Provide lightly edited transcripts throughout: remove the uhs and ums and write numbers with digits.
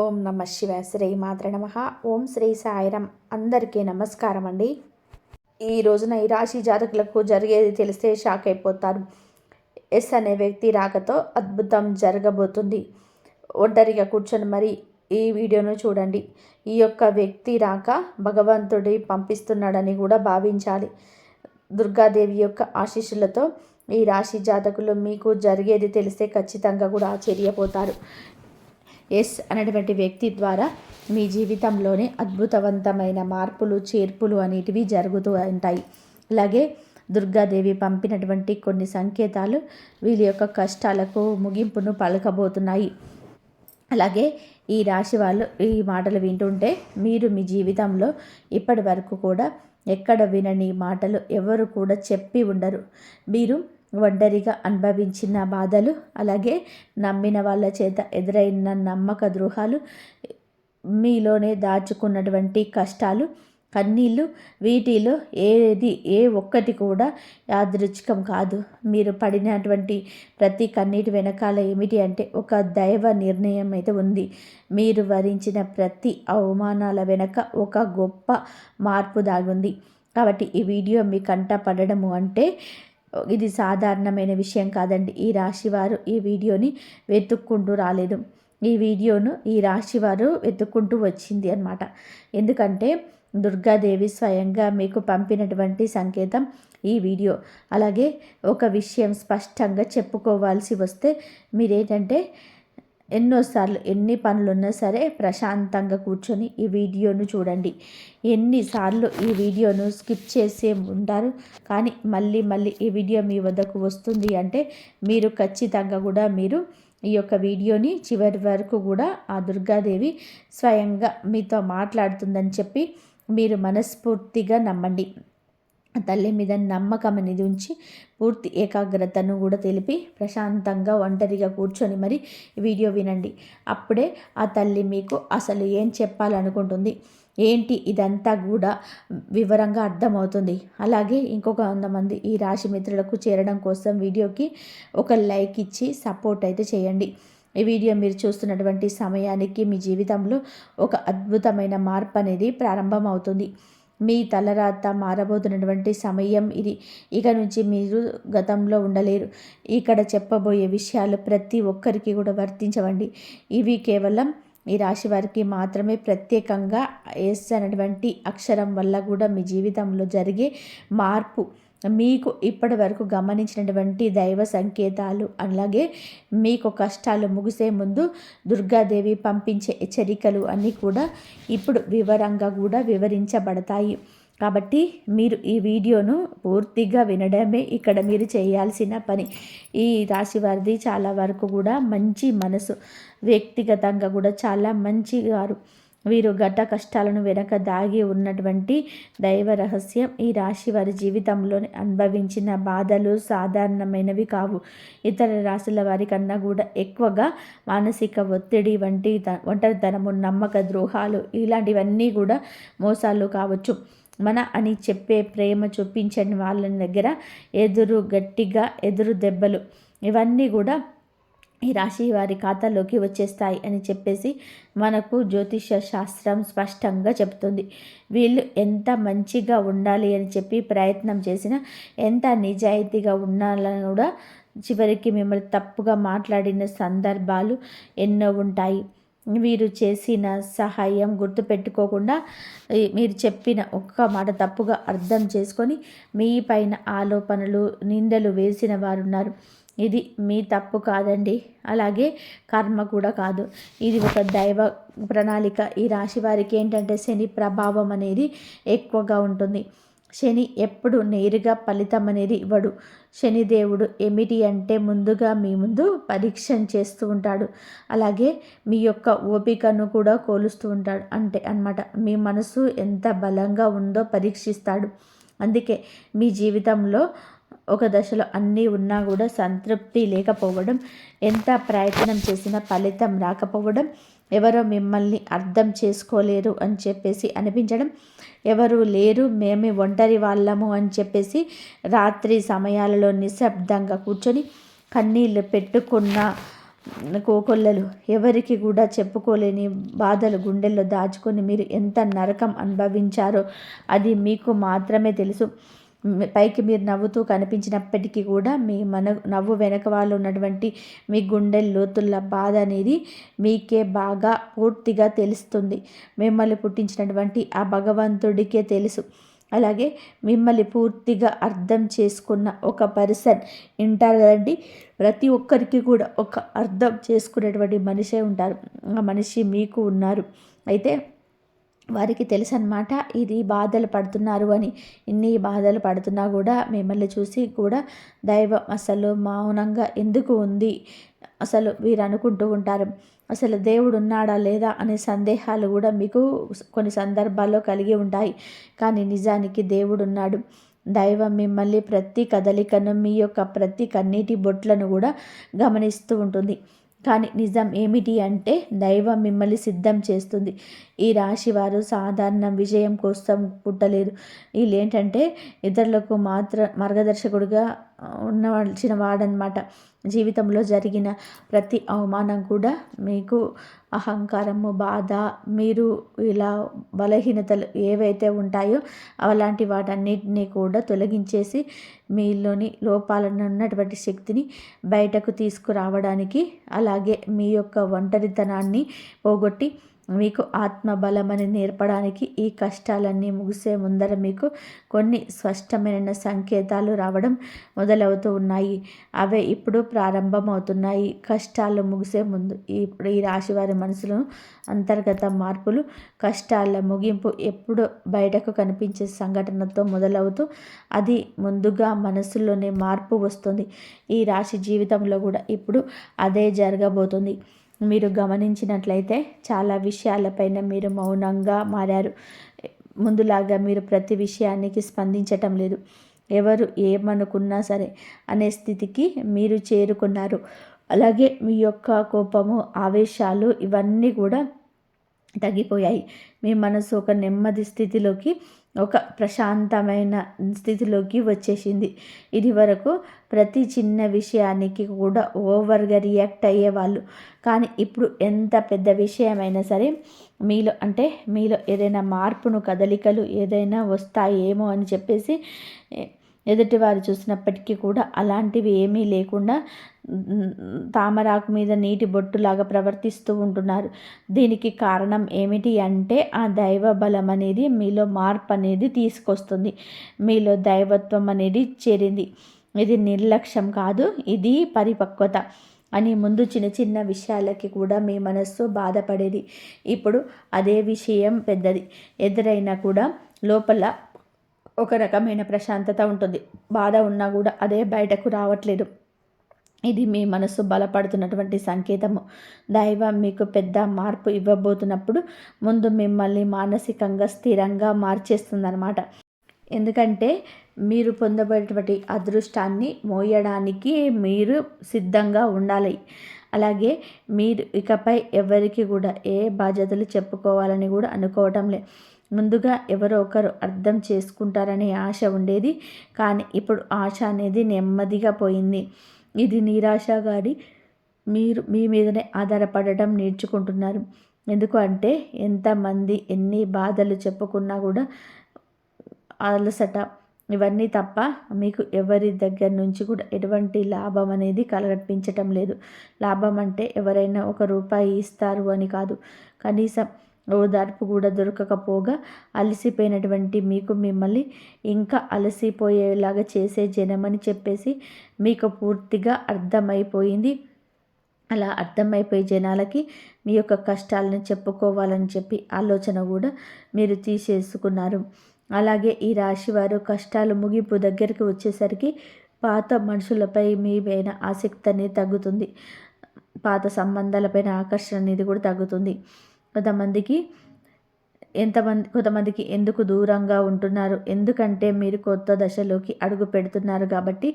ఓం నమ శివాయ. శ్రీ మాత్ర నమ. ఓం శ్రీ సాయిరం. అందరికీ నమస్కారం అండి. ఈ రోజున ఈ రాశి జాతకులకు జరిగేది తెలిస్తే షాక్ అయిపోతారు. ఎస్ అనే వ్యక్తి రాకతో అద్భుతం జరగబోతుంది. ఒంటరిగా కూర్చొని మరి ఈ వీడియోను చూడండి. ఈ యొక్క వ్యక్తి రాక భగవంతుడి పంపిస్తున్నాడని కూడా భావించాలి. దుర్గాదేవి యొక్క ఆశీస్సులతో ఈ రాశి జాతకులు మీకు జరిగేది తెలిస్తే ఖచ్చితంగా కూడా ఆశ్చర్యపోతారు. ఎస్ అనేటువంటి వ్యక్తి ద్వారా మీ జీవితంలోనే అద్భుతవంతమైన మార్పులు చేర్పులు అనేటివి జరుగుతూ ఉంటాయి. అలాగే దుర్గాదేవి పంపినటువంటి కొన్ని సంకేతాలు వీళ్ళ యొక్క కష్టాలకు ముగింపును పలకబోతున్నాయి. అలాగే ఈ రాశి వాళ్ళు ఈ మాటలు వింటుంటే మీరు మీ జీవితంలో ఇప్పటి వరకు కూడా ఎక్కడ వినని మాటలు ఎవరు కూడా చెప్పి ఉండరు. మీరు ఒంటరిగా అనుభవించిన బాధలు, అలాగే నమ్మిన వాళ్ళ చేత ఎదురైన నమ్మక ద్రోహాలు, మీలోనే దాచుకున్నటువంటి కష్టాలు, కన్నీళ్ళు, వీటిలో ఏ ఒక్కటి కూడా యాదృచ్ఛికం కాదు. మీరు పడినటువంటి ప్రతి కన్నీటి వెనకాల ఏమిటి అంటే ఒక దైవ నిర్ణయం అయితే ఉంది. మీరు భరించిన ప్రతి అవమానాల వెనక ఒక గొప్ప మార్పు దాగుంది. కాబట్టి ఈ వీడియో మీ కంట పడడము అంటే ఇది సాధారణమైన విషయం కాదండి. ఈ రాశివారు ఈ వీడియోని వెతుక్కుంటూ రాలేదు. ఈ వీడియోను ఈ రాశివారు వెతుక్కుంటూ వచ్చింది అన్నమాట. ఎందుకంటే దుర్గాదేవి స్వయంగా మీకు పంపినటువంటి సంకేతం ఈ వీడియో. అలాగే ఒక విషయం స్పష్టంగా చెప్పుకోవాల్సి వస్తే మీరేంటంటే ఎన్నోసార్లు ఎన్ని పనులున్నా సరే ప్రశాంతంగా కూర్చొని ఈ వీడియోను చూడండి. ఎన్నిసార్లు ఈ వీడియోను స్కిప్ చేసే ఉంటారు, కానీ మళ్ళీ ఈ వీడియో మీ వద్దకు వస్తుంది అంటే మీరు ఖచ్చితంగా కూడా మీరు ఈ యొక్క వీడియోని చివరి వరకు కూడా ఆ దుర్గాదేవి స్వయంగా మీతో మాట్లాడుతుందని చెప్పి మీరు మనస్ఫూర్తిగా నమ్మండి. తల్లి మీద నమ్మకం అనేది ఉంచి పూర్తి ఏకాగ్రతను కూడా తెలిపి ప్రశాంతంగా ఒంటరిగా కూర్చొని మరి వీడియో వినండి. అప్పుడే ఆ తల్లి మీకు అసలు ఏం చెప్పాలనుకుంటుంది ఏంటి ఇదంతా కూడా వివరంగా అర్థమవుతుంది. అలాగే ఇంకొక 100 మంది ఈ రాశి మిత్రులకు చేరడం కోసం వీడియోకి ఒక లైక్ ఇచ్చి సపోర్ట్ అయితే చేయండి. ఈ వీడియో మీరు చూస్తున్నటువంటి సమయానికి మీ జీవితంలో ఒక అద్భుతమైన మార్పు అనేది ప్రారంభమవుతుంది. మీ తలరాత మారబోతున్నటువంటి సమయం ఇది. ఇక నుంచి మీరు గతంలో ఉండలేరు. ఇక్కడ చెప్పబోయే విషయాలు ప్రతి ఒక్కరికి కూడా వర్తించవండి. ఇవి కేవలం ఈ రాశి వారికి మాత్రమే ప్రత్యేకంగా ఎస్ అనేటువంటి అక్షరం వల్ల కూడా మీ జీవితంలో జరిగే మార్పు, మీకు ఇప్పటి వరకు గమనించినటువంటి దైవ సంకేతాలు, అలాగే మీకు కష్టాలు ముగిసే ముందు దుర్గాదేవి పంపించే హెచ్చరికలు అన్నీ కూడా ఇప్పుడు వివరంగా కూడా వివరించబడతాయి. కాబట్టి మీరు ఈ వీడియోను పూర్తిగా వినడమే ఇక్కడ మీరు చేయాల్సిన పని. ఈ రాశి వారిది చాలా వరకు కూడా మంచి మనసు, వ్యక్తిగతంగా కూడా చాలా మంచివారు. వీరు గత కష్టాలను వెనక దాగి ఉన్నటువంటి దైవ రహస్యం. ఈ రాశి వారి జీవితంలో అనుభవించిన బాధలు సాధారణమైనవి కావు. ఇతర రాశుల వారి కన్నా కూడా ఎక్కువగా మానసిక ఒత్తిడి వంటి ఒంటరితనము, నమ్మక ద్రోహాలు, ఇలాంటివన్నీ కూడా మోసాలు కావచ్చు. మన అని చెప్పే ప్రేమ చూపించని వాళ్ళ దగ్గర గట్టిగా ఎదురు దెబ్బలు, ఇవన్నీ కూడా ఈ రాశి వారి ఖాతాలోకి వచ్చేస్తాయి అని చెప్పేసి మనకు జ్యోతిష శాస్త్రం స్పష్టంగా చెప్తుంది. వీళ్ళు ఎంత మంచిగా ఉండాలి అని చెప్పి ప్రయత్నం చేసినా, ఎంత నిజాయితీగా ఉండాలని కూడా చివరికి మిమ్మల్ని తప్పుగా మాట్లాడిన సందర్భాలు ఎన్నో ఉంటాయి. వీరు చేసిన సహాయం గుర్తుపెట్టుకోకుండా మీరు చెప్పిన ఒక్క మాట తప్పుగా అర్థం చేసుకొని మీ పైన ఆరోపణలు, నిందలు వేసిన వారు ఉన్నారు. ఇది మీ తప్పు కాదండి, అలాగే కర్మ కూడా కాదు. ఇది ఒక దైవ ప్రణాళిక. ఈ రాశి వారికి ఏంటంటే శని ప్రభావం అనేది ఎక్కువగా ఉంటుంది. శని ఎప్పుడు నేరుగా ఫలితం అనేది ఇవ్వడు. శనిదేవుడు ఏమిటి అంటే ముందుగా మీ ముందు పరీక్ష చేస్తూ ఉంటాడు. అలాగే మీ యొక్క ఓపికను కూడా కోలుస్తూ ఉంటాడు. అంటే అన్నమాట మీ మనసు ఎంత బలంగా ఉందో పరీక్షిస్తాడు. అందుకే మీ జీవితంలో ఒక దశలో అన్నీ ఉన్నా కూడా సంతృప్తి లేకపోవడం, ఎంత ప్రయత్నం చేసినా ఫలితం రాకపోవడం, ఎవరో మిమ్మల్ని అర్థం చేసుకోలేరు అని చెప్పేసి అనిపించడం, ఎవరు లేరు మేమే ఒంటరి వాళ్ళము అని చెప్పేసి రాత్రి సమయాలలో నిశ్శబ్దంగా కూర్చొని కన్నీళ్ళు పెట్టుకున్న కోకొల్లలు, ఎవరికి కూడా చెప్పుకోలేని బాధలు గుండెల్లో దాచుకొని మీరు ఎంత నరకం అనుభవించారో అది మీకు మాత్రమే తెలుసు. పైకి మీరు నవ్వుతూ కనిపించినప్పటికీ కూడా మీ నవ్వు వెనక వాళ్ళు ఉన్నటువంటి మీ గుండె లోతుల బాధ అనేది మీకే బాగా పూర్తిగా తెలుస్తుంది. మిమ్మల్ని పుట్టించినటువంటి ఆ భగవంతుడికే తెలుసు. అలాగే మిమ్మల్ని పూర్తిగా అర్థం చేసుకున్న ఒక పర్సన్ ఉంటారు కదండి, ప్రతి ఒక్కరికి కూడా ఒక అర్థం చేసుకునేటువంటి మనిషే ఉంటారు. ఆ మనిషి మీకు ఉన్నారు. అయితే వారికి తెలుసు అన్నమాట ఇది బాధలు పడుతున్నారు అని. ఇన్ని బాధలు పడుతున్నా కూడా మిమ్మల్ని చూసి కూడా దైవం అసలు మౌనంగా ఎందుకు ఉంది, అసలు వీరు అనుకుంటూ ఉంటారు. అసలు దేవుడు ఉన్నాడా లేదా అనే సందేహాలు కూడా మీకు కొన్ని సందర్భాల్లో కలిగి ఉంటాయి. కానీ నిజానికి దేవుడు ఉన్నాడు. దైవం మిమ్మల్ని ప్రతి కదలికను, మీ యొక్క ప్రతి కన్నీటి బొట్లను కూడా గమనిస్తూ ఉంటుంది. కానీ నిజం ఏమిటి అంటే దైవం మిమ్మల్ని సిద్ధం చేస్తుంది. ఈ రాశి వారు సాధారణ విజయం కోసం పుట్టలేదు. వీళ్ళు ఏంటంటే ఇతరులకు మార్గదర్శకుడిగా ఉండవలసిన వాడనమాట. జీవితంలో జరిగిన ప్రతి అవమానం కూడా మీకు అహంకారము, బాధ, మీరు ఇలా బలహీనతలు ఏవైతే ఉంటాయో అలాంటి వాటన్నిటినీ కూడా తొలగించేసి మీలోని లోపాలను ఉన్నటువంటి శక్తిని బయటకు తీసుకురావడానికి, అలాగే మీ యొక్క ఒంటరితనాన్ని పోగొట్టి మీకు ఆత్మబలమని నేర్పడానికి ఈ కష్టాలన్నీ ముగిసే ముందర మీకు కొన్ని స్పష్టమైన సంకేతాలు రావడం మొదలవుతూ ఉన్నాయి. అవే ఇప్పుడు ప్రారంభమవుతున్నాయి. కష్టాలు ముగిసే ముందు ఇప్పుడు ఈ రాశివారి మనసులో అంతర్గత మార్పులు, కష్టాల ముగింపు ఎప్పుడు బయటకు కనిపించే సంఘటనతో మొదలవుతూ అది ముందుగా మనసులోనే మార్పు వస్తుంది. ఈ రాశి జీవితంలో కూడా ఇప్పుడు అదే జరగబోతుంది. మీరు గమనించినట్లయితే చాలా విషయాలపైన మీరు మౌనంగా మారారు. ముందులాగా మీరు ప్రతి విషయానికి స్పందించటం లేదు. ఎవరు ఏమనుకున్నా సరే అనే స్థితికి మీరు చేరుకున్నారు. అలాగే మీ యొక్క కోపము, ఆవేశాలు ఇవన్నీ కూడా తగ్గిపోయాయి. మీ మనసు ఒక నెమ్మది స్థితిలోకి, ఒక ప్రశాంతమైన స్థితిలోకి వచ్చేసింది. ఇది వరకు ప్రతి చిన్న విషయానికి కూడా ఓవర్గా రియాక్ట్ అయ్యేవాళ్ళు. కానీ ఇప్పుడు ఎంత పెద్ద విషయమైనా సరే మీలో ఏదైనా మార్పును, కదలికలు ఏదైనా వస్తాయేమో అని చెప్పేసి ఎదుటివారు చూసినప్పటికీ కూడా అలాంటివి ఏమీ లేకుండా తామరాకు మీద నీటి బొట్టులాగా ప్రవర్తిస్తూ ఉంటున్నారు. దీనికి కారణం ఏమిటి అంటే ఆ దైవ బలం అనేది మీలో మార్పు అనేది తీసుకొస్తుంది. మీలో దైవత్వం అనేది చేరింది. ఇది నిర్లక్ష్యం కాదు, ఇది పరిపక్వత అని. ముందు చిన్న చిన్న విషయాలకి కూడా మీ మనస్సు బాధపడేది. ఇప్పుడు అదే విషయం పెద్దది ఎదురైనా కూడా లోపల ఒక రకమైన ప్రశాంతత ఉంటుంది. బాధ ఉన్నా కూడా అదే బయటకు రావట్లేదు. ఇది మీ మనసు బలపడుతున్నటువంటి సంకేతము. దైవం మీకు పెద్ద మార్పు ఇవ్వబోతున్నప్పుడు ముందు మిమ్మల్ని మానసికంగా స్థిరంగా మార్చేస్తుందన్నమాట. ఎందుకంటే మీరు పొందబడేటువంటి అదృష్టాన్ని మోయడానికి మీరు సిద్ధంగా ఉండాలి. అలాగే మీరు ఇకపై ఎవరికి కూడా ఏ బాధ్యతలు చెప్పుకోవాలని కూడా అనుకోవటం లే. ముందుగా ఎవరో ఒకరు అర్థం చేసుకుంటారనే ఆశ ఉండేది. కానీ ఇప్పుడు ఆశ అనేది నెమ్మదిగా పోయింది. ఇది నిరాశ కానీ మీరు మీ మీదనే ఆధారపడటం నేర్చుకుంటున్నారు. ఎందుకు అంటే ఎంతమంది ఎన్ని బాధలు చెప్పుకున్నా కూడా అలసట ఇవన్నీ తప్ప మీకు ఎవరి దగ్గర నుంచి కూడా ఎటువంటి లాభం అనేది కలగపించటం లేదు. లాభం అంటే ఎవరైనా ₹1 ఇస్తారు అని కాదు. కనీసం ఓదార్పు కూడా దొరకకపోగా అలసిపోయినటువంటి మీకు మిమ్మల్ని ఇంకా అలసిపోయేలాగా చేసే జనమని చెప్పేసి మీకు పూర్తిగా అర్థమైపోయింది. అలా అర్థమైపోయే జనాలకి మీ యొక్క కష్టాలను చెప్పుకోవాలని చెప్పి ఆలోచన కూడా మీరు తీసేసుకున్నారు. అలాగే ఈ రాశి వారు కష్టాలు ముగింపు దగ్గరికి వచ్చేసరికి పాత మనుషులపై మీ పైన ఆసక్తి అనేది తగ్గుతుంది. పాత సంబంధాలపైన ఆకర్షణ అనేది కూడా తగ్గుతుంది. కొంతమందికి ఎందుకు దూరంగా ఉంటున్నారు, ఎందుకంటే మీరు కొత్త దశలోకి అడుగు పెడుతున్నారు కాబట్టి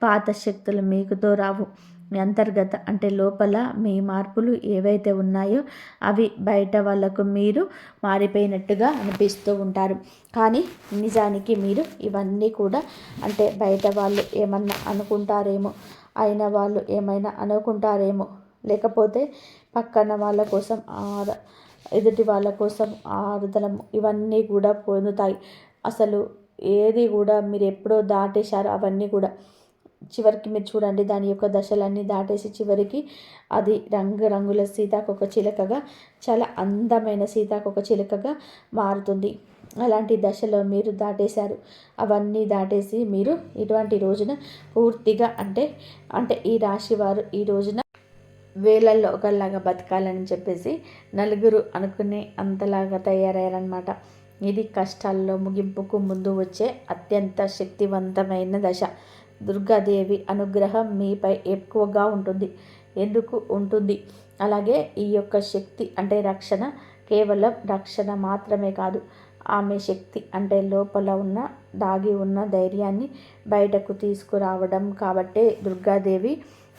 పాత శక్తులు మీకుతో రావు. మీ అంతర్గత అంటే లోపల మీ మార్పులు ఏవైతే ఉన్నాయో అవి బయట వాళ్ళకు మీరు మారిపోయినట్టుగా అనిపిస్తూ ఉంటారు. కానీ నిజానికి మీరు ఇవన్నీ కూడా బయట వాళ్ళు ఏమన్నా అనుకుంటారేమో, అయిన వాళ్ళు ఏమైనా అనుకుంటారేమో లేకపోతే పక్కన వాళ్ళ కోసం ఎదుటి వాళ్ళ కోసం ఆరుదలం ఇవన్నీ కూడా పొందుతాయి. అసలు ఏది కూడా మీరు ఎప్పుడో దాటేశారో అవన్నీ కూడా చివరికి మీరు చూడండి, దాని యొక్క దశలన్నీ దాటేసి చివరికి అది రంగురంగుల సీతాకొక చిలుకగా, చాలా అందమైన సీతాకొక చిలుకగా మారుతుంది. అలాంటి దశలో మీరు దాటేశారు. అవన్నీ దాటేసి మీరు ఇటువంటి రోజున పూర్తిగా అంటే ఈ రాశి వారు ఈ రోజున వేలల్లో ఒకలాగా బతకాలని చెప్పేసి నలుగురు అనుకునే అంతలాగా తయారయ్యారనమాట. ఇది కష్టాల్లో ముగింపుకు ముందు వచ్చే అత్యంత శక్తివంతమైన దశ. దుర్గాదేవి అనుగ్రహం మీపై ఎక్కువగా ఉంటుంది. ఎందుకు ఉంటుంది? అలాగే ఈ యొక్క శక్తి అంటే రక్షణ, కేవలం రక్షణ మాత్రమే కాదు. ఆమె శక్తి అంటే లోపల ఉన్న దాగి ఉన్న ధైర్యాన్ని బయటకు తీసుకురావడం. కాబట్టే దుర్గాదేవి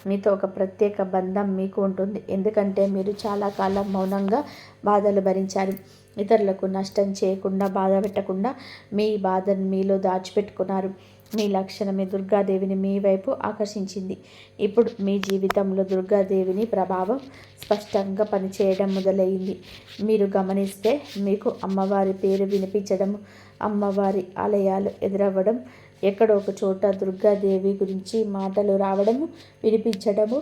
మీతో ఒక ప్రత్యేక బంధం మీకు ఉంటుంది. ఎందుకంటే మీరు చాలా కాలం మౌనంగా బాధలు భరించారు. ఇతరులకు నష్టం చేయకుండా, బాధ పెట్టకుండా మీ బాధను మీలో దాచిపెట్టుకున్నారు. మీ లక్షణమే దుర్గాదేవిని మీ వైపు ఆకర్షించింది. ఇప్పుడు మీ జీవితంలో దుర్గాదేవిని ప్రభావం స్పష్టంగా పనిచేయడం మొదలైంది. మీరు గమనిస్తే మీకు అమ్మవారి పేరు వినిపించడం, అమ్మవారి ఆలయాలు ఎదురవ్వడం, ఎక్కడో ఒక చోట దుర్గాదేవి గురించి మాటలు రావడము, వినిపించడము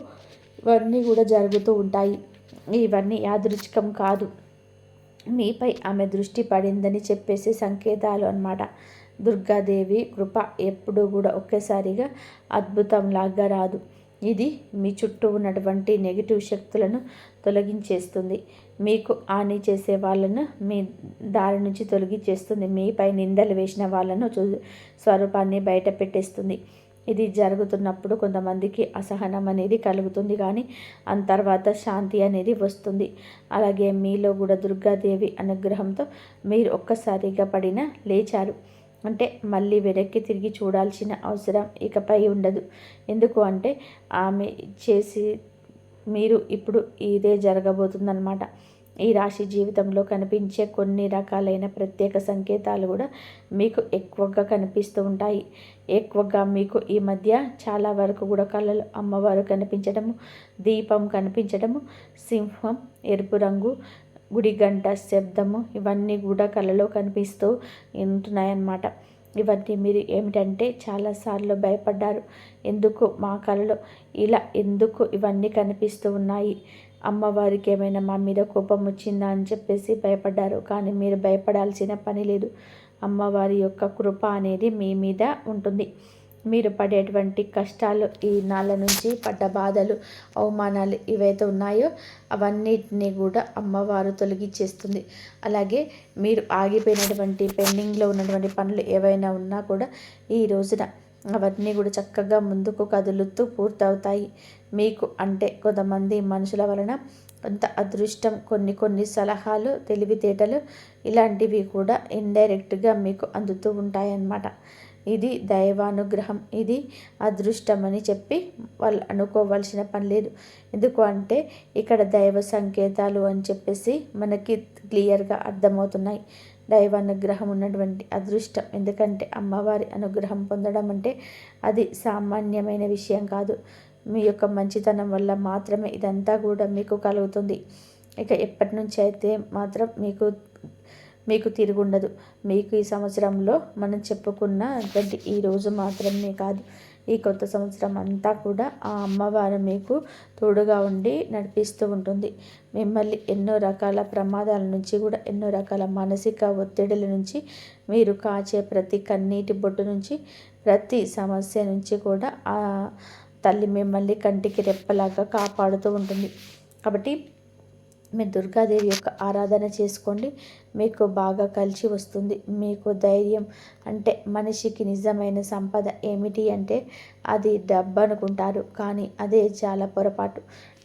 ఇవన్నీ కూడా జరుగుతూ ఉంటాయి. ఇవన్నీ యాదృచ్ఛికం కాదు, మీపై ఆమె దృష్టి పడిందని చెప్పేసి సంకేతాలు అన్నమాట. దుర్గాదేవి కృప ఎప్పుడూ కూడా ఒకేసారిగా అద్భుతంలాగా రాదు. ఇది మీ చుట్టూ ఉన్నటువంటి నెగిటివ్ శక్తులను తొలగించేస్తుంది. మీకు హాని చేసే వాళ్ళను మీ దారి నుంచి తొలగించేస్తుంది. మీపై నిందలు వేసిన వాళ్ళను స్వరూపాన్ని బయట పెట్టేస్తుంది. ఇది జరుగుతున్నప్పుడు కొంతమందికి అసహనం అనేది కలుగుతుంది, కానీ ఆ తర్వాత శాంతి అనేది వస్తుంది. అలాగే మీలో కూడా దుర్గాదేవి అనుగ్రహంతో మీరు ఒక్కసారిగా పడిన లేచారు అంటే మళ్ళీ వెనక్కి తిరిగి చూడాల్సిన అవసరం ఇకపై ఉండదు. ఎందుకు అంటే ఆమె చేసి మీరు ఇప్పుడు ఇదే జరగబోతుందన్నమాట. ఈ రాశి జీవితంలో కనిపించే కొన్ని రకాలైన ప్రత్యేక సంకేతాలు కూడా మీకు ఎక్కువగా కనిపిస్తూ ఉంటాయి. ఎక్కువగా మీకు ఈ మధ్య చాలా వరకు కూడా కళలు అమ్మవారు కనిపించడము, దీపం కనిపించడము, సింహం, ఎరుపు రంగు, గుడి గంట శబ్దము ఇవన్నీ కూడా కళలో కనిపిస్తూ ఉంటున్నాయన్నమాట. ఇవన్నీ మీరు ఏమిటంటే చాలాసార్లు భయపడ్డారు. ఎందుకు మా కళలో ఇలా ఎందుకు ఇవన్నీ కనిపిస్తూ ఉన్నాయి, అమ్మవారికి ఏమైనా మా మీద కోపం వచ్చిందా అని చెప్పేసి భయపడ్డారు. కానీ మీరు భయపడాల్సిన పని లేదు. అమ్మవారి యొక్క కృప అనేది మీ మీద ఉంటుంది. మీరు పడేటువంటి కష్టాలు, ఈ నాళ్ళ నుంచి పడ్డ బాధలు, అవమానాలు ఏవైతే ఉన్నాయో అవన్నిటినీ కూడా అమ్మవారు తొలగించేస్తుంది. అలాగే మీరు ఆగిపోయినటువంటి పెండింగ్లో ఉన్నటువంటి పనులు ఏవైనా ఉన్నా కూడా ఈ రోజున అవన్నీ కూడా చక్కగా ముందుకు కదులుతూ పూర్తవుతాయి. మీకు అంటే కొంతమంది మనుషుల వలన కొంత అదృష్టం, కొన్ని సలహాలు, తెలివితేటలు ఇలాంటివి కూడా ఇండైరెక్ట్గా మీకు అందుతూ ఉంటాయన్నమాట. ఇది దైవానుగ్రహం, ఇది అదృష్టం అని చెప్పి వాళ్ళు అనుకోవాల్సిన పని లేదు. ఎందుకు అంటే ఇక్కడ దైవ సంకేతాలు అని చెప్పేసి మనకి క్లియర్గా అర్థమవుతున్నాయి. దైవానుగ్రహం ఉన్నటువంటి అదృష్టం. ఎందుకంటే అమ్మవారి అనుగ్రహం పొందడం అంటే అది సామాన్యమైన విషయం కాదు. మీ యొక్క మంచితనం వల్ల మాత్రమే ఇదంతా కూడా మీకు కలుగుతుంది. ఇక ఎప్పటి నుంచి అయితే మాత్రం మీకు తిరుగుండదు. మీకు ఈ సంవత్సరంలో మనం చెప్పుకున్నటువంటి ఈ రోజు మాత్రమే కాదు, ఈ కొత్త సంవత్సరం అంతా కూడా ఆ అమ్మవారు మీకు తోడుగా ఉండి నడిపిస్తూ ఉంటుంది. మిమ్మల్ని ఎన్నో రకాల ప్రమాదాల నుంచి కూడా, ఎన్నో రకాల మానసిక ఒత్తిడుల నుంచి, మీరు కాచే ప్రతి కన్నీటి బొట్టు నుంచి, ప్రతి సమస్య నుంచి కూడా ఆ తల్లి మిమ్మల్ని కంటికి రెప్పలాగా కాపాడుతూ ఉంటుంది. కాబట్టి మీరు దుర్గాదేవి యొక్క ఆరాధన చేసుకోండి, మీకు బాగా కలిసి వస్తుంది. మీకు ధైర్యం అంటే మనిషికి నిజమైన సంపద ఏమిటి అంటే అది డబ్బు అనుకుంటారు, కానీ అదే చాలా పొరపాటు.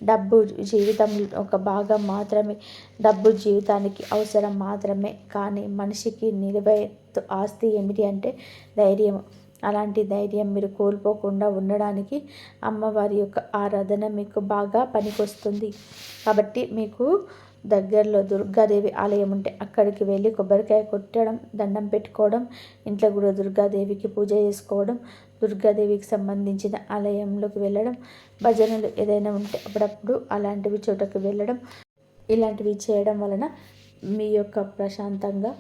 డబ్బు జీవితంలో ఒక భాగం మాత్రమే, డబ్బు జీవితానికి అవసరం మాత్రమే, కానీ మనిషికి నిలువెత్తు ఆస్తి ఏమిటి అంటే ధైర్యం. అలాంటి ధైర్యం మీరు కోల్పోకుండా ఉండడానికి అమ్మవారి యొక్క ఆరాధన మీకు బాగా పనికొస్తుంది. కాబట్టి మీకు దగ్గరలో దుర్గాదేవి ఆలయం ఉంటే అక్కడికి వెళ్ళి కొబ్బరికాయ కొట్టడం, దండం పెట్టుకోవడం, ఇంట్లో కూడా దుర్గాదేవికి పూజ చేసుకోవడం, దుర్గాదేవికి సంబంధించిన ఆలయంలోకి వెళ్ళడం, భజనలు ఏదైనా ఉంటే అప్పుడప్పుడు అలాంటివి చోటకు వెళ్ళడం, ఇలాంటివి చేయడం వలన మీ యొక్క ప్రశాంతంగా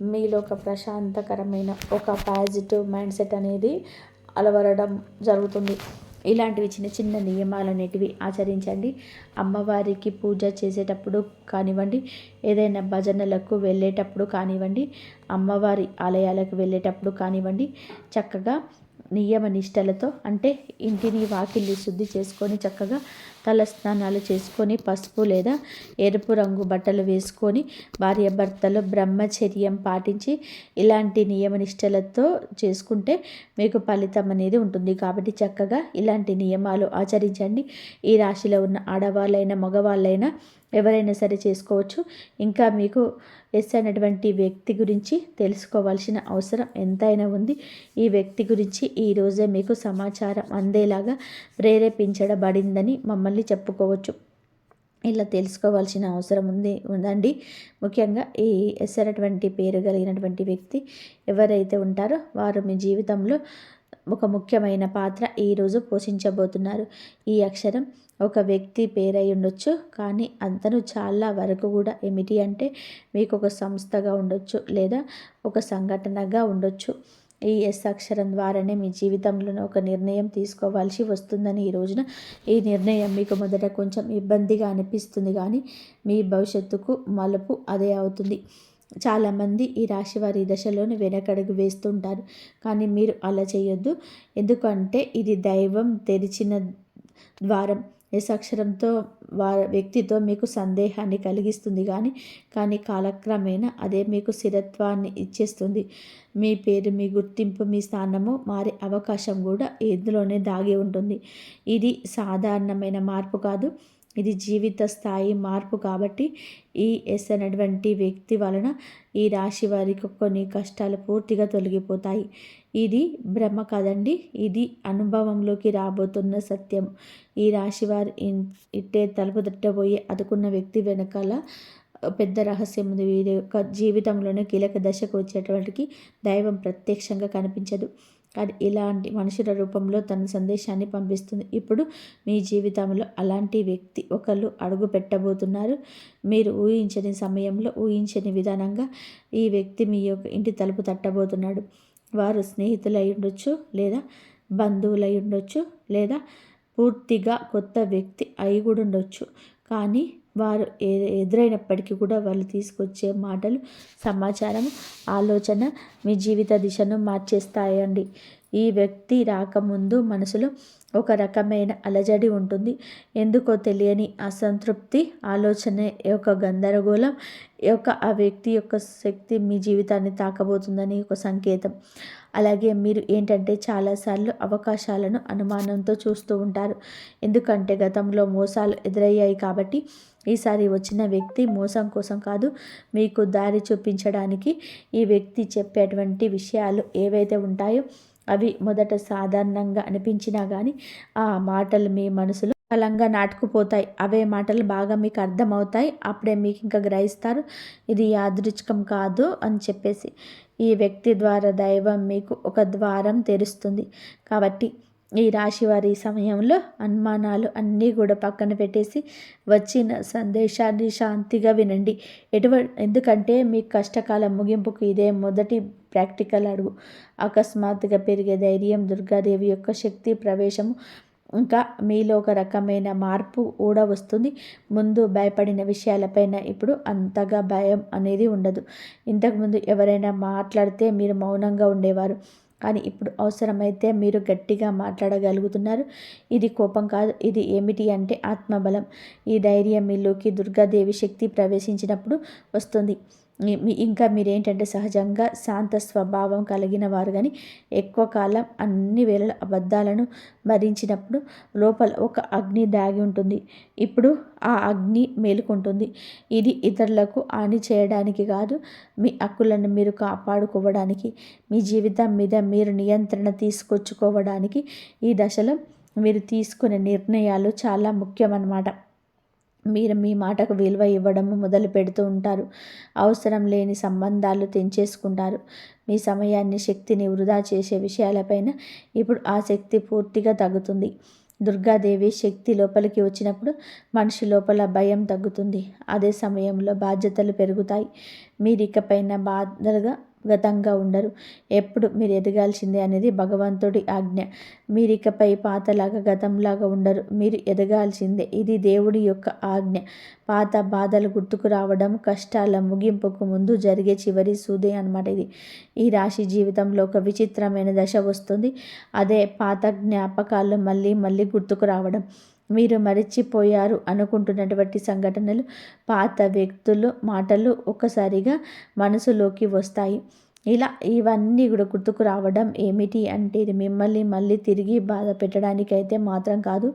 మీలో ఒక ప్రశాంతకరమైన ఒక పాజిటివ్ మైండ్ సెట్ అనేది అలవరడం జరుగుతుంది. ఇలాంటివి చిన్న చిన్న నియమాలు అనేటివి ఆచరించండి. అమ్మవారికి పూజ చేసేటప్పుడు కానివ్వండి, ఏదైనా భజనలకు వెళ్ళేటప్పుడు కానివ్వండి, అమ్మవారి ఆలయాలకు వెళ్ళేటప్పుడు కానివ్వండి, చక్కగా నియమ నిష్టలతో, అంటే ఇంటిని వాకిలి శుద్ధి చేసుకొని చక్కగా తల స్నానాలు చేసుకొని పసుపు లేదా ఎరుపు రంగు బట్టలు వేసుకొని భార్యాభర్తలు బ్రహ్మచర్యం పాటించి ఇలాంటి నియమ నిష్టలతో చేసుకుంటే మీకు ఫలితం అనేది ఉంటుంది. కాబట్టి చక్కగా ఇలాంటి నియమాలు ఆచరించండి. ఈ రాశిలో ఉన్న ఆడవాళ్ళైనా మగవాళ్ళైనా ఎవరైనా సరే చేసుకోవచ్చు. ఇంకా మీకు ఎస్ అనేటువంటి వ్యక్తి గురించి తెలుసుకోవాల్సిన అవసరం ఎంతైనా ఉంది. ఈ వ్యక్తి గురించి ఈరోజే మీకు సమాచారం అందేలాగా ప్రేరేపించబడిందని మమ్మల్ని చెప్పుకోవచ్చు. ఇలా తెలుసుకోవాల్సిన అవసరం ఉందండి. ముఖ్యంగా ఈ ఎస్ అనేటువంటి పేరు కలిగినటువంటి వ్యక్తి ఎవరైతే ఉంటారో వారు మీ జీవితంలో ఒక ముఖ్యమైన పాత్ర ఈరోజు పోషించబోతున్నారు. ఈ అక్షరం ఒక వ్యక్తి పేరై ఉండొచ్చు, కానీ అతను చాలా వరకు కూడా ఏమిటి అంటే మీకు ఒక సంస్థగా ఉండొచ్చు లేదా ఒక సంఘటనగా ఉండొచ్చు. ఈ ఎస్ అక్షరం ద్వారానే మీ జీవితంలో ఒక నిర్ణయం తీసుకోవాల్సి వస్తుందని ఈ రోజున ఈ నిర్ణయం మీకు మొదట కొంచెం ఇబ్బందిగా అనిపిస్తుంది, కానీ మీ భవిష్యత్తుకు మలుపు అదే అవుతుంది. చాలామంది ఈ రాశి వారి దశలోనే వెనకడుగు వేస్తుంటారు, కానీ మీరు అలా చేయొద్దు. ఎందుకంటే ఇది దైవం తెరిచిన ద్వారం. ఎస్ అక్షరంతో వ్యక్తితో మీకు సందేహాన్ని కలిగిస్తుంది, కానీ కాలక్రమేణా అదే మీకు స్థిరత్వాన్ని ఇచ్చేస్తుంది. మీ పేరు, మీ గుర్తింపు, మీ స్థానము మారే అవకాశం కూడా ఇందులోనే దాగి ఉంటుంది. ఇది సాధారణమైన మార్పు కాదు, ఇది జీవిత స్థాయి మార్పు. కాబట్టి ఈ ఎస్ అనేటువంటి వ్యక్తి వలన ఈ రాశి వారికి కొన్ని కష్టాలు పూర్తిగా తొలగిపోతాయి. ఇది భ్రమ కాదండి, ఇది అనుభవంలోకి రాబోతున్న సత్యం. ఈ రాశి వారు ఇట్టే తలుపు తట్టబోయే అదుకున్న వ్యక్తి వెనకాల పెద్ద రహస్యం ఉంది. వీరి యొక్క జీవితంలోనే కీలక దశకు వచ్చేటువంటికి దైవం ప్రత్యక్షంగా కనిపించదు, కానీ ఇలాంటి మనుషుల రూపంలో తన సందేశాన్ని పంపిస్తుంది. ఇప్పుడు మీ జీవితంలో అలాంటి వ్యక్తి ఒకళ్ళు అడుగు పెట్టబోతున్నారు. మీరు ఊహించని సమయంలో, ఊహించని విధానంగా ఈ వ్యక్తి మీ యొక్క ఇంటి తలుపు తట్టబోతున్నాడు. వారు స్నేహితులై ఉండొచ్చు, లేదా బంధువులై ఉండొచ్చు, లేదా పూర్తిగా కొత్త వ్యక్తి అయి కూడా ఉండొచ్చు. కానీ వారు ఎదురైనప్పటికీ కూడా వాళ్ళు తీసుకొచ్చే మాటలు, సమాచారం, ఆలోచన మీ జీవిత దిశను మార్చేస్తాయండి. ఈ వ్యక్తి రాకముందు మనసులో ఒక రకమైన అలజడి ఉంటుంది. ఎందుకో తెలియని అసంతృప్తి, ఆలోచన యొక్క గందరగోళం, ఆ వ్యక్తి యొక్క శక్తి మీ జీవితాన్ని తాకబోతుందని ఒక సంకేతం. అలాగే మీరు ఏంటంటే చాలాసార్లు అవకాశాలను అనుమానంతో చూస్తూ ఉంటారు. ఎందుకంటే గతంలో మోసాలు ఎదురయ్యాయి. కాబట్టి ఈసారి వచ్చిన వ్యక్తి మోసం కోసం కాదు, మీకు దారి చూపించడానికి ఈ వ్యక్తి చెప్పేటువంటి విషయాలు ఏవైతే ఉంటాయో అవి మొదట సాధారణంగా అనిపించినా కానీ ఆ మాటలు మీ మనసులో బలంగా నాటుకుపోతాయి. అవే మాటలు బాగా మీకు అర్థమవుతాయి. అప్పుడే మీకు ఇంకా గ్రహిస్తారు ఇది యాదృచ్ఛికం కాదు అని చెప్పేసి. ఈ వ్యక్తి ద్వారా దైవం మీకు ఒక ద్వారం తెరుస్తుంది. కాబట్టి ఈ రాశి వారి సమయంలో అనుమానాలు అన్నీ కూడా పక్కన పెట్టేసి వచ్చిన సందేశాన్ని శాంతిగా వినండి. ఎందుకంటే మీ కష్టకాలం ముగింపుకు ఇదే మొదటి ప్రాక్టికల్ అడుగు. అకస్మాత్తుగా పెరిగే ధైర్యం, దుర్గాదేవి యొక్క శక్తి ప్రవేశము, ఇంకా మీలో ఒక రకమైన మార్పు కూడా వస్తుంది. ముందు భయపడిన విషయాలపైన ఇప్పుడు అంతగా భయం అనేది ఉండదు. ఇంతకుముందు ఎవరైనా మాట్లాడితే మీరు మౌనంగా ఉండేవారు, కానీ ఇప్పుడు అవసరమైతే మీరు గట్టిగా మాట్లాడగలుగుతున్నారు. ఇది కోపం కాదు, ఇది ఏమిటి అంటే ఆత్మబలం. ఈ ధైర్యం మీలోకి దుర్గాదేవి శక్తి ప్రవేశించినప్పుడు వస్తుంది. ఇంకా మీరేంటంటే సహజంగా శాంత స్వభావం కలిగిన వారు, కానీ ఎక్కువ కాలం అన్ని వేళల అబద్ధాలను భరించినప్పుడు లోపల ఒక అగ్ని దాగి ఉంటుంది. ఇప్పుడు ఆ అగ్ని మేలుకుంటుంది. ఇది ఇతరులకు హాని చేయడానికి కాదు, మీ హక్కులను మీరు కాపాడుకోవడానికి, మీ జీవితం మీద మీరు నియంత్రణ తీసుకొచ్చుకోవడానికి ఈ దశలో మీరు తీసుకునే నిర్ణయాలు చాలా ముఖ్యమన్నమాట. మీరు మీ మాటకు విలువ ఇవ్వడము మొదలు పెడుతూ ఉంటారు. అవసరం లేని సంబంధాలు తెంచేసుకుంటారు. మీ సమయాన్ని, శక్తిని వృధా చేసే విషయాలపైన ఇప్పుడు ఆ శక్తి పూర్తిగా తగ్గుతుంది. దుర్గాదేవి శక్తి లోపలికి వచ్చినప్పుడు మనిషి లోపల భయం తగ్గుతుంది. అదే సమయంలో బాధ్యతలు పెరుగుతాయి. మీరు ఇకపైన బాధలుగా గతంగా ఉండరు. ఎప్పుడు మీరు ఎదగాల్సిందే అనేది భగవంతుడి ఆజ్ఞ. మీరు ఇకపై పాతలాగా గతంలాగా ఉండరు. మీరు ఎదగాల్సిందే. ఇది దేవుడి యొక్క ఆజ్ఞ. పాత బాధలు గుర్తుకు రావడం కష్టాల ముగింపుకు ముందు జరిగే చివరి సూదే అన్నమాట ఇది. ఈ రాశి జీవితంలో ఒక విచిత్రమైన దశ వస్తుంది. అదే పాత జ్ఞాపకాలు మళ్ళీ మళ్ళీ గుర్తుకు రావడం. మీరు మరిచిపోయారు అనుకుంటున్నటువంటి సంఘటనలు, పాత వ్యక్తులు, మాటలు ఒక్కసారిగా మనసులోకి వస్తాయి. ఇలా ఇవన్నీ కూడా గుర్తుకు రావడం ఏమిటి అంటే ఇది మిమ్మల్ని మళ్ళీ తిరిగి బాధ పెట్టడానికైతే మాత్రం కాదు.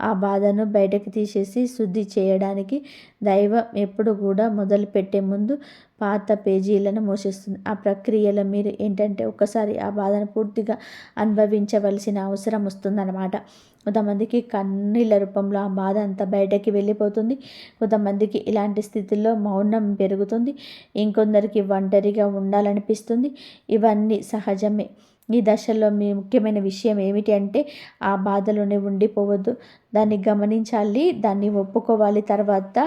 ఆ బాధను బయటకు తీసేసి శుద్ధి చేయడానికి దైవం ఎప్పుడు కూడా మొదలుపెట్టే ముందు పాత పేజీలను మోసేస్తుంది. ఆ ప్రక్రియలో మీరు ఏంటంటే ఒక్కసారి ఆ బాధను పూర్తిగా అనుభవించవలసిన అవసరం వస్తుందన్నమాట. కొంతమందికి కన్నీళ్ళ రూపంలో ఆ బాధ అంతా బయటకి వెళ్ళిపోతుంది. కొంతమందికి ఇలాంటి స్థితిలో మౌనం పెరుగుతుంది. ఇంకొందరికి ఒంటరిగా ఉండాలనిపిస్తుంది. ఇవన్నీ సహజమే. ఈ దశలో మీ ముఖ్యమైన విషయం ఏమిటి అంటే ఆ బాధలోనే ఉండిపోవద్దు. దాన్ని గమనించాలి, దాన్ని ఒప్పుకోవాలి, తర్వాత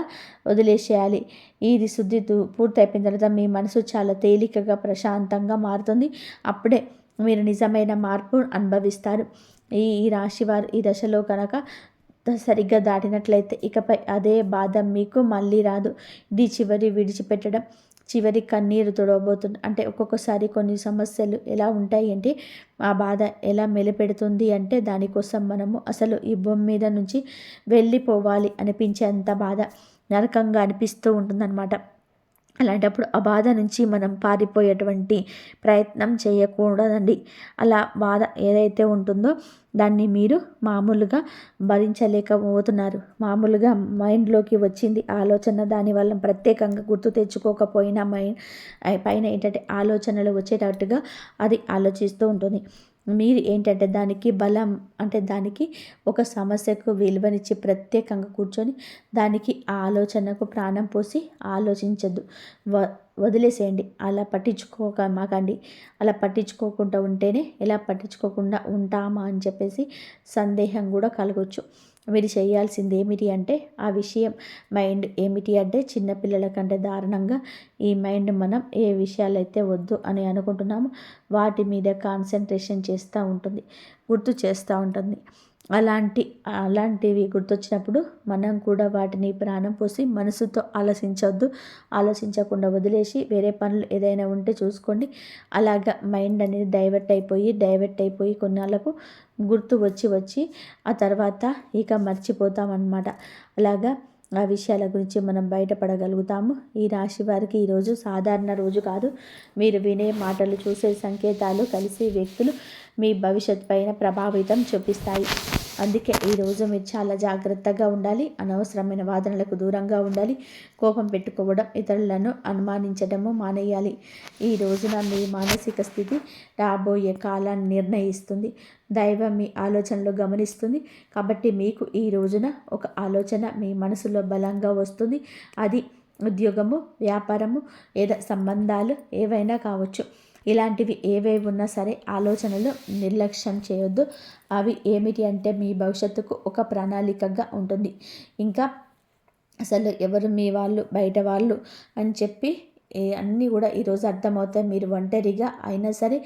వదిలేసేయాలి. ఇది శుద్ధి పూర్తి అయిపోయిన తర్వాత మీ మనసు చాలా తేలికగా ప్రశాంతంగా మారుతుంది. అప్పుడే మీరు నిజమైన మార్పు అనుభవిస్తారు. ఈ రాశి వారు ఈ దశలో కనుక సరిగ్గా దాటినట్లయితే ఇకపై అదే బాధ మీకు మళ్ళీ రాదు. ఇది చివరి విడిచిపెట్టడం, చివరి కన్నీరు తుడవబోతుంది. అంటే ఒక్కొక్కసారి కొన్ని సమస్యలు ఎలా ఉంటాయి అంటే ఆ బాధ ఎలా మెలిపెడుతుంది అంటే దానికోసం మనము అసలు ఈ భూమి మీద నుంచి వెళ్ళిపోవాలి అనిపించేంత బాధ నరకంగా అనిపిస్తూ ఉంటుందన్నమాట. అలాంటప్పుడు ఆ బాధ నుంచి మనం పారిపోయేటువంటి ప్రయత్నం చేయకూడదండి. అలా బాధ ఏదైతే ఉంటుందో దాన్ని మీరు మామూలుగా భరించలేకపోతున్నారు. మామూలుగా మైండ్లోకి వచ్చింది ఆలోచన, దానివల్ల ప్రత్యేకంగా గుర్తు తెచ్చుకోకపోయినా పైన ఏంటంటే ఆలోచనలు వచ్చేటట్టుగా అది ఆలోచిస్తూ ఉంటుంది. మీరు ఏంటంటే దానికి బలం అంటే దానికి ఒక సమస్యకు విలువనిచ్చి ప్రత్యేకంగా కూర్చొని దానికి ఆ ఆలోచనకు ప్రాణం పోసి ఆలోచించద్దు. వదిలేసేయండి. అలా మాకండి. అలా పట్టించుకోకుండా ఉంటేనే ఎలా పట్టించుకోకుండా ఉంటామా అని చెప్పేసి సందేహం కూడా కలగవచ్చు. మీరు చేయాల్సింది ఏమిటి అంటే ఆ విషయం మైండ్ ఏమిటి అంటే చిన్నపిల్లల కంటే దారుణంగా ఈ మైండ్ మనం ఏ విషయాలైతే వద్దు అని అనుకుంటున్నామో వాటి మీద కాన్సన్ట్రేషన్ చేస్తూ ఉంటుంది, గుర్తు చేస్తూ ఉంటుంది. అలాంటివి గుర్తొచ్చినప్పుడు మనం కూడా వాటిని ప్రాణం పోసి మనసుతో ఆలోచించకుండా వదిలేసి వేరే పనులు ఏదైనా ఉంటే చూసుకోండి. అలాగా మైండ్ అనేది డైవర్ట్ అయిపోయి కొన్నాళ్ళకు గుర్తు వచ్చి ఆ తర్వాత ఇక మర్చిపోతామన్నమాట. అలాగా ఆ విషయాల గురించి మనం బయటపడగలుగుతాము. ఈ రాశి వారికి ఈరోజు సాధారణ రోజు కాదు. మీరు వినే మాటలు, చూసే సంకేతాలు, కలిసే వ్యక్తులు మీ భవిష్యత్ పైన ప్రభావితం చూపిస్తాయి. అందుకే ఈరోజు మీరు చాలా జాగ్రత్తగా ఉండాలి. అనవసరమైన వాదనలకు దూరంగా ఉండాలి. కోపం పెట్టుకోవడం, ఇతరులను అనుమానించడము మానేయాలి. ఈ రోజున మీ మానసిక స్థితి రాబోయే కాలాన్ని నిర్ణయిస్తుంది. దైవం మీ ఆలోచనలు గమనిస్తుంది. కాబట్టి మీకు ఈ రోజున ఒక ఆలోచన మీ మనసులో బలంగా వస్తుంది. అది ఉద్యోగము, వ్యాపారము లేదా సంబంధాలు ఏవైనా కావచ్చు. ఇలాంటివి ఏవేవి ఉన్నా సరే ఆలోచనలు నిర్లక్ష్యం చేయొద్దు. అవి ఏమిటి అంటే మీ భవిష్యత్తుకు ఒక ప్రణాళికగా ఉంటుంది. ఇంకా అసలు ఎవరు మీ వాళ్ళు, బయట వాళ్ళు అని చెప్పి అన్నీ కూడా ఈరోజు అర్థమవుతాయి. మీరు ఒంటరిగా అయినా సరే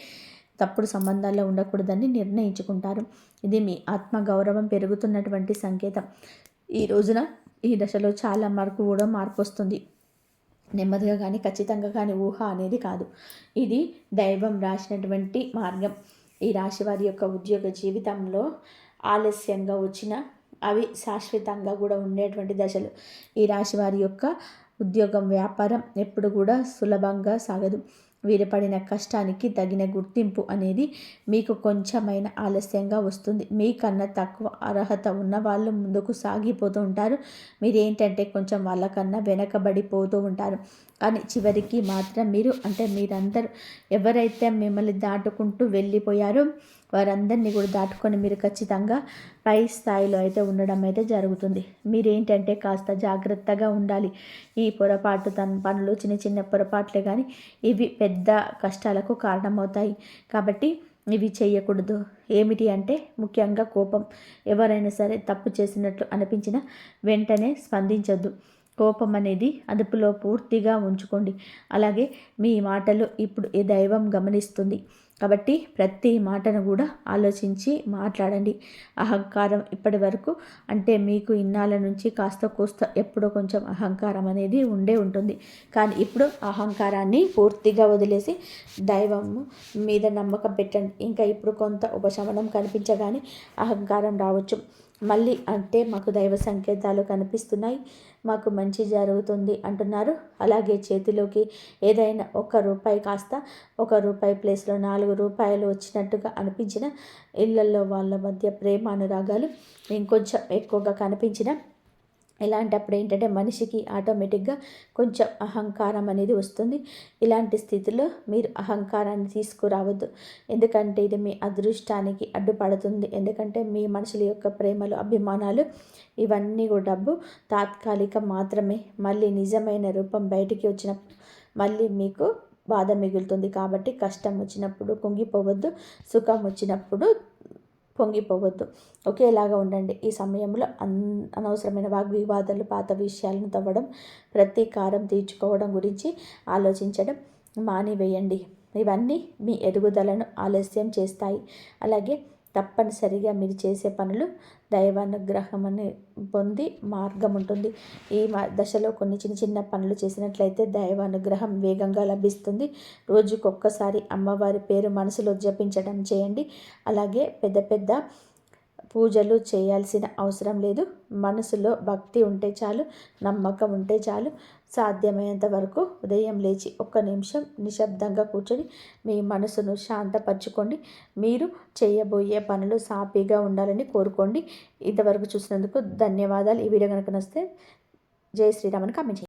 తప్పుడు సంబంధాల్లో ఉండకూడదని నిర్ణయించుకుంటారు. ఇది మీ ఆత్మగౌరవం పెరుగుతున్నటువంటి సంకేతం. ఈ రోజున ఈ దశలో చాలా మార్పు వస్తుంది. నెమ్మదిగా కానీ ఖచ్చితంగా కానీ ఊహ అనేది కాదు. ఇది దైవం రాసినటువంటి మార్గం. ఈ రాశి వారి యొక్క ఉద్యోగ జీవితంలో ఆలస్యంగా వచ్చిన అవి శాశ్వతంగా కూడా ఉండేటువంటి దశలు. ఈ రాశి వారి యొక్క ఉద్యోగం, వ్యాపారం ఎప్పుడు కూడా సులభంగా సాగదు. వీరు పడిన కష్టానికి తగిన గుర్తింపు అనేది మీకు కొంచెమైన ఆలస్యంగా వస్తుంది. మీకన్నా తక్కువ అర్హత ఉన్న వాళ్ళు ముందుకు సాగిపోతూ ఉంటారు. మీరేంటంటే కొంచెం వాళ్ళకన్నా వెనకబడిపోతూ ఉంటారు. కానీ చివరికి మాత్రం మీరందరూ ఎవరైతే మిమ్మల్ని దాటుకుంటూ వెళ్ళిపోయారో వారందరినీ కూడా దాటుకొని మీరు ఖచ్చితంగా పై స్థాయిలో అయితే ఉండడం అయితే జరుగుతుంది. మీరేంటంటే కాస్త జాగ్రత్తగా ఉండాలి. ఈ పొరపాటు పనులు చిన్న చిన్న పొరపాట్లే కానీ ఇవి పెద్ద కష్టాలకు కారణమవుతాయి. కాబట్టి ఇవి చేయకూడదు. ఏమిటి అంటే ముఖ్యంగా కోపం. ఎవరైనా సరే తప్పు చేసినట్లు అనిపించినా వెంటనే స్పందించొద్దు. కోపం అనేది అదుపులో పూర్తిగా ఉంచుకోండి. అలాగే మీ మాటలు ఇప్పుడు ఈ దైవం గమనిస్తుంది. కాబట్టి ప్రతి మాటను కూడా ఆలోచించి మాట్లాడండి. అహంకారం ఇప్పటి వరకు అంటే మీకు ఇన్నాళ్ళ నుంచి కాస్త కోస్త ఎప్పుడో కొంచెం అహంకారం అనేది ఉండే ఉంటుంది. కానీ ఇప్పుడు అహంకారాన్ని పూర్తిగా వదిలేసి దైవం మీద నమ్మకం పెట్టండి. ఇంకా ఇప్పుడు కొంత ఉపశమనం కనిపించగానే అహంకారం రావచ్చు. మళ్ళీ అంటే మాకు దైవ సంకేతాలు కనిపిస్తున్నాయి, మాకు మంచి జరుగుతుంది అంటున్నారు. అలాగే చేతిలోకి ఏదైనా ₹1 కాస్త ₹1 ప్లేస్లో ₹4 వచ్చినట్టుగా అనిపించిన, ఇళ్లల్లో వాళ్ళ మధ్య ప్రేమ అనురాగాలు ఇంకొంచెం ఎక్కువగా కనిపించిన, ఇలాంటప్పుడు ఏంటంటే మనిషికి ఆటోమేటిక్గా కొంచెం అహంకారం అనేది వస్తుంది. ఇలాంటి స్థితిలో మీరు అహంకారాన్ని తీసుకురావద్దు. ఎందుకంటే ఇది మీ అదృష్టానికి అడ్డుపడుతుంది. ఎందుకంటే మీ మనుషుల యొక్క ప్రేమలు, అభిమానాలు ఇవన్నీ కూడా డబ్బు తాత్కాలికం మాత్రమే. మళ్ళీ నిజమైన రూపం బయటికి వచ్చినప్పుడు మళ్ళీ మీకు బాధ మిగులుతుంది. కాబట్టి కష్టం వచ్చినప్పుడు కుంగిపోవద్దు, సుఖం వచ్చినప్పుడు పొంగిపోవద్దు. ఒకేలాగా ఉండండి. ఈ సమయంలో అనవసరమైన వాగ్వివాదాలు, పాత విషయాలను తవ్వడం, ప్రతీకారం తీర్చుకోవడం గురించి ఆలోచించడం మానివేయండి. ఇవన్నీ మీ ఎదుగుదలను ఆలస్యం చేస్తాయి. అలాగే తప్పనిసరిగా మీరు చేసే పనులు దైవానుగ్రహమని పొంది మార్గం ఉంటుంది. ఈ దశలో కొన్ని చిన్న చిన్న పనులు చేసినట్లయితే దైవానుగ్రహం వేగంగా లభిస్తుంది. రోజుకొక్కసారి అమ్మవారి పేరు మనసులో జపించడం చేయండి. అలాగే పెద్ద పెద్ద పూజలు చేయాల్సిన అవసరం లేదు. మనసులో భక్తి ఉంటే చాలు, నమ్మకం ఉంటే చాలు. సాధ్యమైనంత వరకు ఉదయం లేచి 1 నిమిషం నిశ్శబ్దంగా కూర్చొని మీ మనసును శాంతపరచుకోండి. మీరు చేయబోయే పనులు సాఫీగా ఉండాలని కోరుకోండి. ఇంతవరకు చూసినందుకు ధన్యవాదాలు. ఈ వీడియో కనుక నచ్చితే జై శ్రీరామ్ అని కామెంట్ చేయండి.